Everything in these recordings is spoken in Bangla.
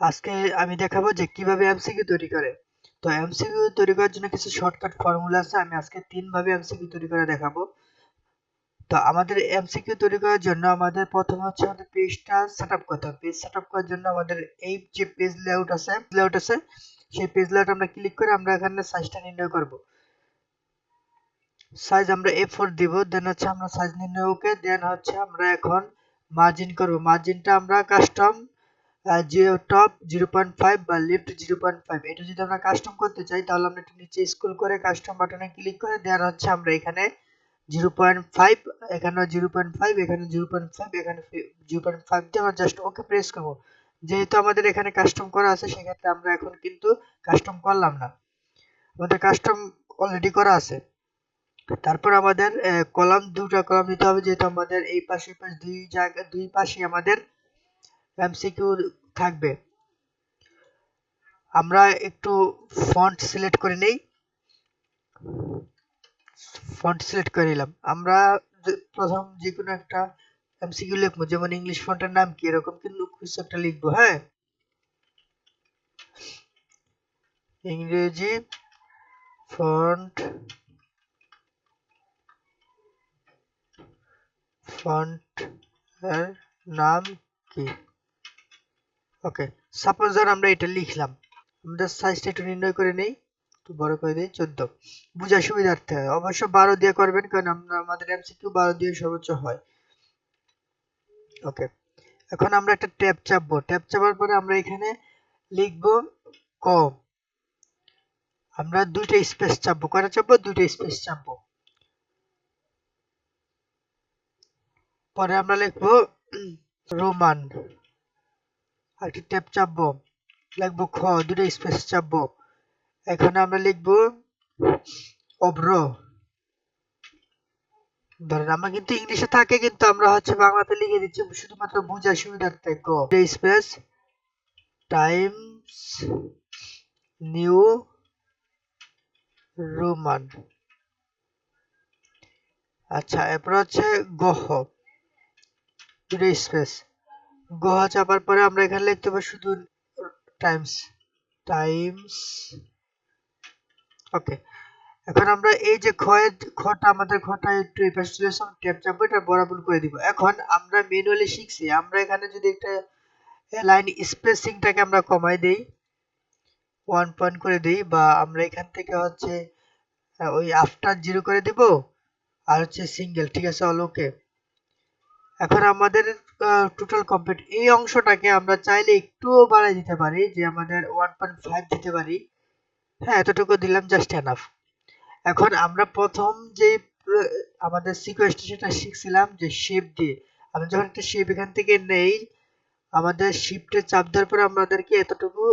আজকে আমি দেখাবো যে কিভাবে এমসিকিউ তৈরি করে। তো এমসিকিউ তৈরি করার জন্য কিছু শর্টকাট ফর্মুলা আছে। আমি আজকে 3 ভাবে এমসিকিউ তৈরি করে দেখাবো। তো আমাদের এমসিকিউ তৈরি করার জন্য আমাদের প্রথম হচ্ছে আমাদের পেজটা সেটআপ করতে হবে। পেজ সেটআপ করার জন্য আমাদের এই যে পেজ লেআউট আছে সেই পেজ লেআউট আমরা ক্লিক করে আমরা এখানে সাইজটা নির্ণয় করব। সাইজ আমরা A4 দিব, দেন হচ্ছে আমরা সাইজ নির্ণয় ওকে, দেন হচ্ছে আমরা এখন মার্জিন করব। মার্জিনটা আমরা কাস্টম টপ 0.5 বা লেফট 0.5 এটা যদি আমরা কাস্টম করতে চাই তাহলে আমরা একটু নিচে স্ক্রল করে কাস্টম বাটনে ক্লিক করে দেন হচ্ছে আমরা এখানে 0.5 এখানে 0.5 এখানে 0.5 এখানে 0.5 দিয়ে আমরা জাস্ট ওকে প্রেস করব। যেহেতু আমাদের এখানে কাস্টম করা আছে সেক্ষেত্রে আমরা এখন কিন্তু কাস্টম করলাম না, আমাদের কাস্টম অলরেডি করা আছে। তারপর আমাদের দুটো কলাম দিতে হবে, যেহেতু আমাদের এই পাশে দুই পাশে আমাদের এমসিকিউ থাকবে। আমরা একটু ফন্ট সিলেক্ট করে নেই, ফন্ট সিলেক্ট করে নিলাম। আমরা প্রথম যে কোনো একটা এমসিকিউ লিখবো, যেমন ইংলিশ ফন্টের নাম কি এরকম কিন্তু কিছু একটা লিখবো। হ্যাঁ, ইংরেজি ফন্ট এর নাম কি। ওকে, সাপোজ ধর আমরা এটা লিখলাম। আমাদের সাইজটা একটু নির্ণয় করে নেই, একটু বড় করে দিই 14, বুঝার সুবিধার্থে। অবশ্য 12 দিয়ে করবেন, কারণ আমাদের এমসিকিউ 12 দিয়ে সর্বোচ্চ হয়। ওকে, এখন আমরা একটা ট্যাব চাপবো। ট্যাব চাপার পরে আমরা এখানে লিখবো ক। আমরা দুইটা স্পেস চাপবো। কয়টা চাপবো? দুইটা স্পেস চাপবো। পরে আমরা লিখবো রোমান। আরেকটা ট্যাব চাপবো, লিখবো খ, দুইটা স্পেস চাপবো। এখানে আমরা লিখবো অভ্র। ধরেন আমরা কিন্তু ইংলিশে থাকে, কিন্তু আমরা হচ্ছে বাংলাতে লিখে দিচ্ছি শুধুমাত্র বোঝার সুবিধার্থে। ক স্পেস টাইমস নিউ রোমান। আচ্ছা, এরপর হচ্ছে গহ, দুটো স্পেস। গহ চাপার পরে আমরা এখানে লিখতে হবে শুধু টাইমস টাইমস। ওকে, এখন আমরা এই যে খটা আমাদের খটা একটু এই পাশে চলে আসলাম, ট্যাব চাপবো, এটা বরাবর করে দিব। এখন আমরা ম্যানুয়ালি শিখছি, আমরা এখানে যদি একটা লাইন স্পেসিংটাকে আমরা কমাই দেই, 1 পয়েন্ট করে দিই, বা আমরা এখান থেকে হচ্ছে ওই আফটার 0 করে দিব, আর হচ্ছে সিঙ্গেল। ঠিক আছে, অল ওকে। এখন আমাদের টোটাল কমপ্লিট। এই অংশটাকে আমরা চাইলে একটুও বাড়াই দিতে পারি, যে আমাদের 1.5 দিতে পারি। হ্যাঁ, এতটুকু দিলাম, জাস্ট এনাফ। এখন আমরা প্রথম যে আমাদের সিকোয়েন্সটা সেটা শিখছিলাম যে শেপ দিয়ে। আমরা যখন একটা শেপ এখান থেকে নেই, আমাদের শিফটে চাপ দেওয়ার পরে আমাদেরকে এতটুকু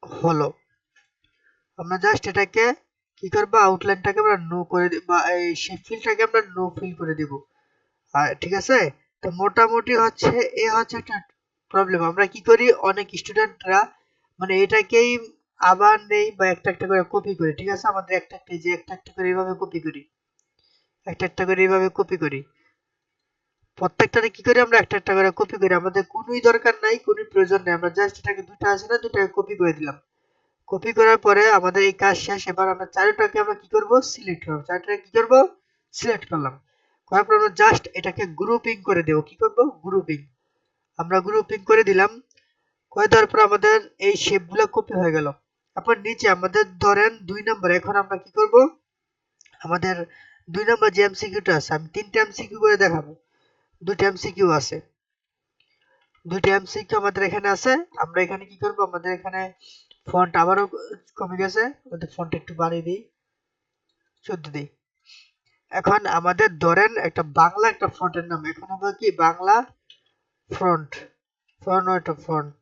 হলো। আমরা জাস্ট এটাকে কি করবো, আউটলাইনটাকে আমরা নো করে বা এই শেপ ফিলটাকে আমরা নো ফিল করে দিব। আর ঠিক আছে, তো মোটামুটি হচ্ছে এ হচ্ছে একটা প্রবলেম। আমরা কি করি, অনেক স্টুডেন্টরা মানে এটাকেই আবার নেই বা একটা একটা করে কপি করি। ঠিক আছে, আমাদের একটা একটা যে একটা একটা করে এইভাবে কপি করি, একটা একটা করে এইভাবে কপি করি। প্রত্যেকটারে কি করি, আমরা একটা একটা করে কপি করি। আমাদের কোনোই দরকার নাই, কোনোই প্রয়োজন নেই। আমরা জাস্ট এটাকে দুটো আছে না, দুটাকে কপি করে দিলাম। কপি করার পরে আমাদের এই কাজ শেষ। এবার আমরা চারটাকে আমরা কি করব, সিলেক্ট করব। চারটাকে কি করব, সিলেক্ট করলাম। করার পর আমরা জাস্ট এটাকে গ্রুপিং করে দেব। কি করব, গ্রুপিং। আমরা গ্রুপিং করে দিলাম। করে দেওয়ার পর আমাদের এই শেপগুলো কপি হয়ে গেল। তারপর নিচে আমাদের ধরেন 2 নম্বর। এখন আমরা কি করব, আমাদের 2 নম্বর যে এমসিকিউটা আছে, আমি 3টা এমসিকিউ করে দেখাবো। 2টা এমসিকিউ আছে, 2টা এমসিকিউ আমাদের এখানে আছে। আমরা এখানে কি করব, আমাদের এখানে ফন্ট আবারও কমে গেছে, আমাদের ফন্ট একটু বাড়িয়ে দিই, 14 দিই। এখন আমাদের ধরেন একটা বাংলা একটা ফন্টের নাম, এখন হবে কি বাংলা ফ্রন্ট, একটা ফন্ট,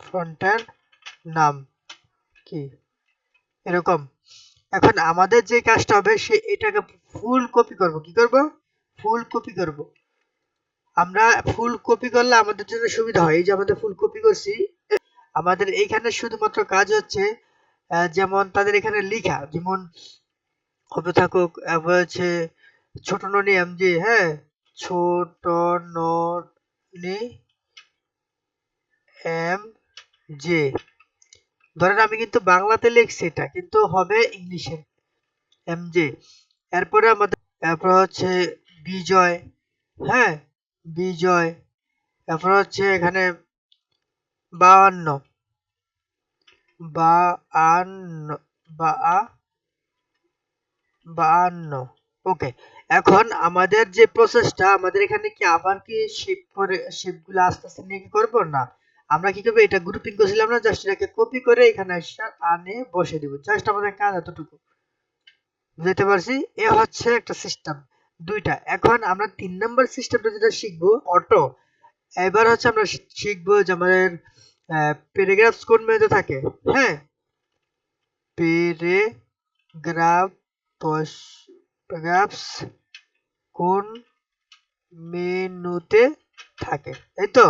ফন্টের নাম কি এরকম। এখন আমাদের যে কাজটা হবে, সে এটাকে ফুল কপি করব। কি করব, ফুল কপি করব। আমরা ফুল কপি করলে আমাদের জন্য সুবিধা হয়। এই যে আমাদের ফুল কপি করছি, আমাদের এইখানে শুধুমাত্র কাজ হচ্ছে যেমন তাদের এখানে লিখা, যেমন হবে থাকুক, হচ্ছে ছোট ননি এমজি, হ্যাঁ, ছোট ননি এম জে। ধরেন আমি কিন্তু বাংলাতে লিখছি, এটা কিন্তু হবে ইংলিশে এম জে। এরপরে আমাদের এরপর হচ্ছে বিজয়, হ্যাঁ, বিজয়। এরপর হচ্ছে এখানে 52, 52, 52। ওকে, এখন আমাদের যে প্রসেসটা, আমাদের এখানে কি আবার কি শিপগুলো আস্তে আস্তে নিয়ে কি করবো না, আমরা কি করবো, এটা গ্রুপিং করছিলাম না, জাস্ট এটাকে কপি করে এখানে আনে বসে দিব, জাস্ট আমাদের কাজ এতটুকু। বুঝতে পারছি, এ হচ্ছে একটা সিস্টেম দুইটা। এখন আমরা 3 নম্বর সিস্টেমটা যেটা শিখবো, অটো। এবার হচ্ছে আমরা শিখবো যে আমাদের প্যারাগ্রাফস কোন মেনুতে থাকে, হ্যাঁ, প্যারাগ্রাফ প্যারাগ্রাফস কোন মেনুতে থাকে, এই তো।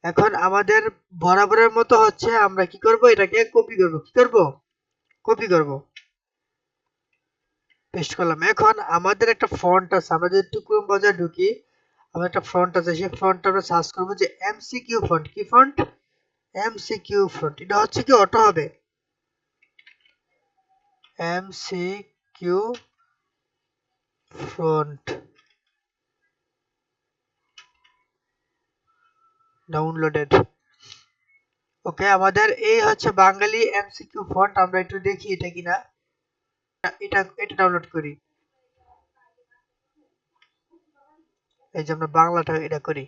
এখন আমাদের বরাবরের মতো হচ্ছে আমরা কি করব, এটাকে কপি করব, কি করব, কপি করব, পেস্ট করলাম। এখন আমাদের একটা ফন্ট আছে, আমরা যদি একটু ক্রোম ব্রাউজার ঢুকি, আমার একটা ফন্ট আছে, সেই ফন্টটা আমরা সার্চ করব যে এমসিকিউ ফন্ট। কি ফন্ট? MCQ font. এটা হচ্ছে কি অটো হবে, এমসিকিউ ফন্ট ডাউনলোডেড। ওকে, আমাদের এই হচ্ছে বাঙালি এমসিকিউ ফন্ট। আমরা একটু দেখি এটা কিনা, এটা এটা ডাউনলোড করি। এই যে আমরা বাংলাটা এটা করি,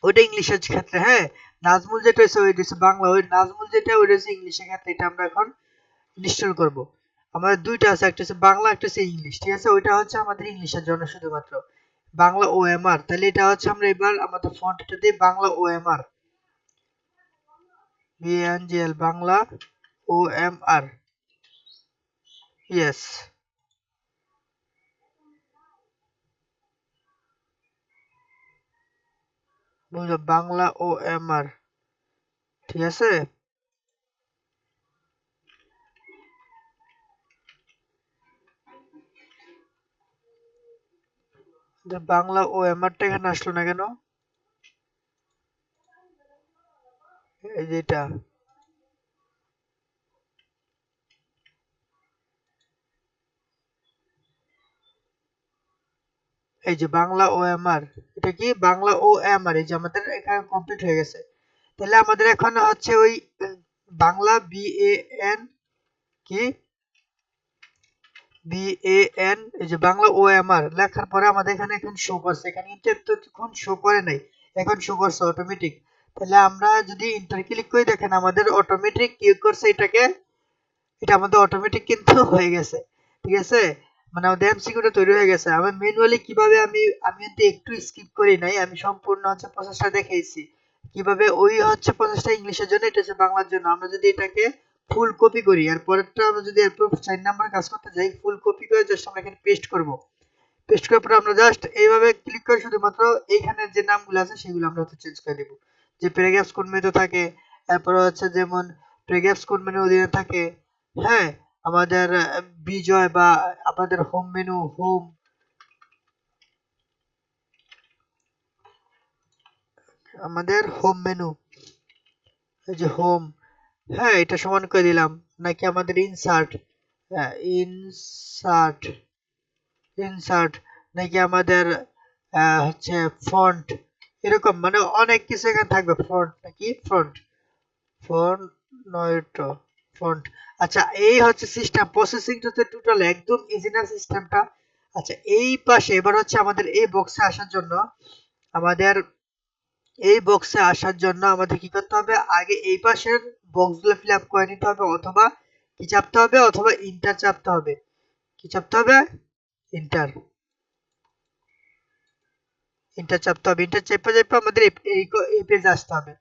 ওইটা ইংলিশের ক্ষেত্রে, হ্যাঁ। নাজমুল যেটা হচ্ছে ওইটা হচ্ছে বাংলা, ওই নাজমুল যেটা ওইটা হচ্ছে ইংলিশের ক্ষেত্রে। এটা আমরা এখন ইনস্টল করব। আমাদের দুইটা আছে, একটা হচ্ছে বাংলা, একটা হচ্ছে ইংলিশ, ঠিক আছে। ওইটা হচ্ছে আমাদের ইংলিশের জন্য শুধুমাত্র বাংলা ওএমআর। তাহলে এটা হচ্ছে আমরা এবার আমাদের ফন্টটা দিয়ে Bangla OMR, BNGL, Bangla OMR, yes, বুঝলো, বাংলা ওএমআর, ঠিক আছে। বাংলা ওএমআরটা এখানে আসলো না কেন? এই যে এটা, এই যে বাংলা ওএমআর, এটা কি বাংলা ওএমআর, এই যে আমাদের এখানে কমপ্লিট হয়ে গেছে। তাহলে আমাদের এখন হচ্ছে ওই বাংলা বিএএন, কি বিএএন, এই যে বাংলা ওএমআর লেখার পরে আমাদের এখানে এখন শো করছে, এখানে কিন্তু এতক্ষণ শো করে নাই, এখন শো করছে অটোমেটিক। তাহলে আমরা যদি ইন্টার ক্লিক করে দেখেন, আমাদের অটোমেটিক কি করছে এটাকে, এটা আমাদের অটোমেটিক কিন্তু হয়ে গেছে, ঠিক আছে। মানে আমাদের এমসিকিউটা তৈরি হয়ে গেছে। আমি ম্যানুয়ালি কিভাবে আমি কিন্তু একটু স্কিপ করি নাই, আমি সম্পূর্ণ হচ্ছে প্রসেসটা দেখাইছি কিভাবে। ওই হচ্ছে প্রসেসটা ইংলিশের জন্য, এটা হচ্ছে বাংলার জন্য। আমরা যদি এটাকে ফুল কপি করি, আর পরেরটা আমরা যদি এরপর 4 নাম্বার কাজ করতে যাই, ফুল কপি করে জাস্ট আমরা এখানে পেস্ট করব। পেস্ট করার পরে আমরা জাস্ট এইভাবে ক্লিক করে শুধুমাত্র এইখানে যে নামগুলো আছে সেগুলো আমরা হচ্ছে চেঞ্জ করে দেব। যে প্যারাগ্রাফস কোন মেনুতে থাকে, তারপর হচ্ছে যেমন প্যারাগ্রাফস কোন মেনু অধীনে থাকে, হ্যাঁ, আমাদের বিজয় বা আমাদের হোম মেনু, হোম, আমাদের হোম মেনু, এই যে হোম, হ্যাঁ, এটা সমান করে দিলাম। নাকি আমাদের ইনসার্ট, হ্যাঁ, ইনসার্ট, ইনসার্ট, নাকি আমাদের হচ্ছে ফন্ট, এরকম মানে অনেক কিছু এখানে থাকবে। ফ্রন্ট নাকি ফ্রন্ট, ফন্ট নয়টো, ফন্ট। আচ্ছা, এই হচ্ছে সিস্টেম প্রসেসিংটা তো টোটাল একদম ইজি না সিস্টেমটা। আচ্ছা, এই পাশে এবার হচ্ছে আমাদের এই বক্সে আসার জন্য, আমাদের এই বক্সে আসার জন্য আমাদের কি করতে হবে, আগে এই পাশের বক্সগুলো ফিল আপ করে নিতে হবে, অথবা কি চাপতে হবে, অথবা ইন্টার চাপতে হবে। কি চাপতে হবে? ইন্টার, ইন্টার চাপতে হবে। ইন্টার চেপে চেপে আমাদের এই পেজে আসতে হবে।